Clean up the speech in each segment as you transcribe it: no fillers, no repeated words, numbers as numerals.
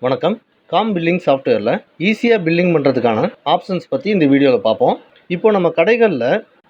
வணக்கம். Com billing சாஃப்ட்வேரில் ஈஸியாக பில்லிங் பண்ணுறதுக்கான ஆப்ஷன்ஸ் பற்றி இந்த வீடியோவில் பார்ப்போம். இப்போ நம்ம கடைகளில்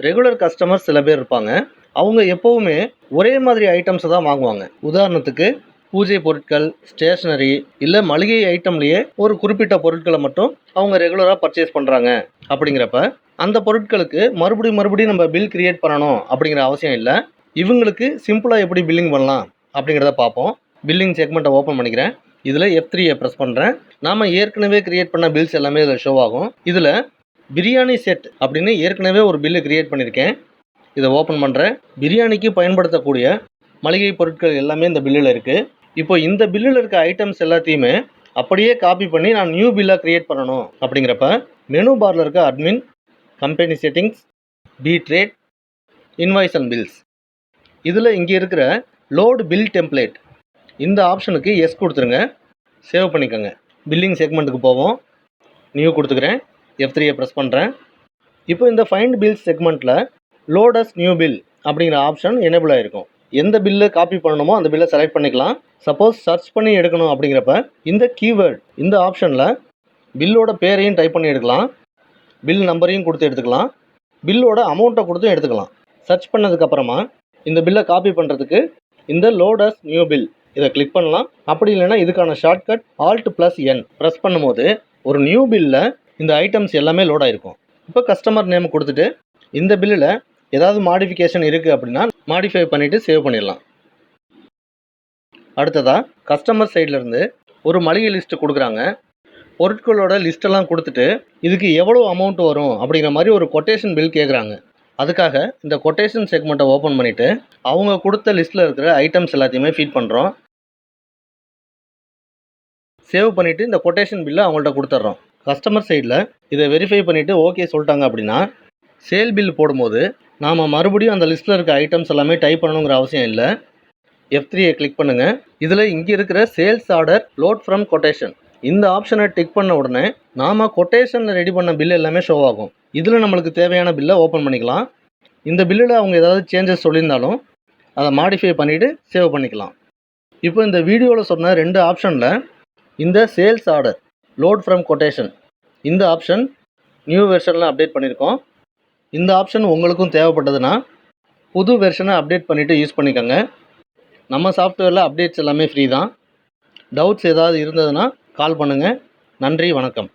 ரெகுலர் கஸ்டமர்ஸ் சில பேர் இருப்பாங்க. அவங்க எப்போவுமே ஒரே மாதிரி ஐட்டம்ஸை தான் வாங்குவாங்க. உதாரணத்துக்கு பூஜை பொருட்கள், ஸ்டேஷ்னரி இல்லை மளிகை ஐட்டம்லேயே ஒரு குறிப்பிட்ட பொருட்களை மட்டும் அவங்க ரெகுலராக பர்ச்சேஸ் பண்ணுறாங்க. அப்படிங்கிறப்ப அந்த பொருட்களுக்கு மறுபடியும் நம்ம பில் கிரியேட் பண்ணணும் அப்படிங்கிற அவசியம் இல்லை. இவங்களுக்கு சிம்பிளாக எப்படி பில்லிங் பண்ணலாம் அப்படிங்கிறத பார்ப்போம். பில்லிங் செக்மெண்ட்டை ஓப்பன் பண்ணிக்கிறேன். இதில் F3 ப்ரெஸ் பண்ணுறேன். நாம் ஏற்கனவே கிரியேட் பண்ண பில்ஸ் எல்லாமே இதில் ஷோ ஆகும். இதில் பிரியாணி செட் அப்படின்னு ஏற்கனவே ஒரு பில்லு கிரியேட் பண்ணியிருக்கேன். இதை ஓப்பன் பண்ணுறேன். பிரியாணிக்கு பயன்படுத்தக்கூடிய மளிகை பொருட்கள் எல்லாமே இந்த பில்லில் இருக்குது. இப்போ இந்த பில்லில் இருக்க ஐட்டம்ஸ் எல்லாத்தையுமே அப்படியே காப்பி பண்ணி நான் நியூ பில்லாக கிரியேட் பண்ணணும். அப்படிங்கிறப்ப மெனு பாரில் இருக்க admin, company settings, B-Trade, invoice and bills, இதில் இங்கே இருக்கிற லோடு பில் டெம்ப்ளேட் இந்த ஆப்ஷனுக்கு எஸ் கொடுத்துருங்க. சேவ் பண்ணிக்கோங்க. பில்லிங் செக்மெண்ட்டுக்கு போவோம். நியூ கொடுத்துக்கிறேன். F3 ப்ரெஸ் பண்ணுறேன். இப்போ இந்த ஃபைண்ட் பில்ஸ் செக்மெண்ட்டில் லோடஸ் நியூ பில் அப்படிங்கிற ஆப்ஷன் எனேபிள் ஆகிருக்கும். எந்த பில்லு காப்பி பண்ணணுமோ அந்த பில்லை செலக்ட் பண்ணிக்கலாம். சப்போஸ் சர்ச் பண்ணி எடுக்கணும் அப்படிங்கிறப்ப இந்த கீவேர்ட் இந்த ஆப்ஷனில் பில்லோட பேரையும் டைப் பண்ணி எடுக்கலாம். பில் நம்பரையும் கொடுத்து எடுத்துக்கலாம். பில்லோட அமௌண்ட்டை கொடுத்தும் எடுத்துக்கலாம். சர்ச் பண்ணதுக்கப்புறமா இந்த பில்லை காப்பி பண்ணுறதுக்கு இந்த லோடஸ் நியூ பில் இதை கிளிக் பண்ணலாம். அப்படி இல்லைன்னா இதுக்கான ஷார்ட்கட் Alt+N ப்ரெஸ் பண்ணும்போது ஒரு நியூ பில்லில் இந்த ஐட்டம்ஸ் எல்லாமே லோட் ஆகிருக்கும். இப்போ கஸ்டமர் நேம் கொடுத்துட்டு இந்த பில்லில் ஏதாவது மாடிஃபிகேஷன் இருக்குது அப்படின்னா மாடிஃபை பண்ணிவிட்டு சேவ் பண்ணிடலாம். அடுத்ததாக கஸ்டமர் சைட்லேருந்து ஒரு மளிகை லிஸ்ட்டு கொடுக்குறாங்க. பொருட்களோட லிஸ்ட்டெல்லாம் கொடுத்துட்டு இதுக்கு எவ்வளோ அமௌண்ட் வரும் அப்படிங்கிற மாதிரி ஒரு கொட்டேஷன் பில் கேட்குறாங்க. அதுக்காக இந்த கொட்டேஷன் செக்மெண்ட்டை ஓப்பன் பண்ணிவிட்டு அவங்க கொடுத்த லிஸ்ட்டில் இருக்கிற ஐட்டம்ஸ் எல்லாத்தையுமே ஃபீட் பண்ணுறோம். சேவ் பண்ணிவிட்டு இந்த கொட்டேஷன் பில்லை அவங்கள்ட்ட கொடுத்துட்றோம். கஸ்டமர் சைடில் இதை வெரிஃபை பண்ணிவிட்டு ஓகே சொல்லிட்டாங்க அப்படின்னா சேல் பில் போடும்போது நாம் மறுபடியும் அந்த லிஸ்ட்டில் இருக்க ஐட்டம்ஸ் எல்லாமே டைப் பண்ணணுங்கிற அவசியம் இல்லை. F3 கிளிக் பண்ணுங்கள். இதில் இங்கே இருக்கிற sales order load from quotation இந்த ஆப்ஷனை டிக் பண்ண உடனே நாம் கொட்டேஷனில் ரெடி பண்ண பில் எல்லாமே ஷோ ஆகும். இதில் நம்மளுக்கு தேவையான பில்லை ஓப்பன் பண்ணிக்கலாம். இந்த பில்லில் அவங்க ஏதாவது சேஞ்சஸ் சொல்லியிருந்தாலும் அதை மாடிஃபை பண்ணிவிட்டு சேவ் பண்ணிக்கலாம். இப்போ இந்த வீடியோவில் சொன்ன 2 ஆப்ஷனில் இந்த sales order load from quotation இந்த ஆப்ஷன் நியூ வெர்ஷனில் அப்டேட் பண்ணியிருக்கோம். இந்த ஆப்ஷன் உங்களுக்கும் தேவைப்பட்டதுன்னா புது வெர்ஷனை அப்டேட் பண்ணிவிட்டு யூஸ் பண்ணிக்கோங்க. நம்ம சாஃப்ட்வேரில் அப்டேட்ஸ் எல்லாமே ஃப்ரீ தான். டவுட்ஸ் ஏதாவது இருந்ததுன்னா கால் பண்ணுங்கள். நன்றி, வணக்கம்.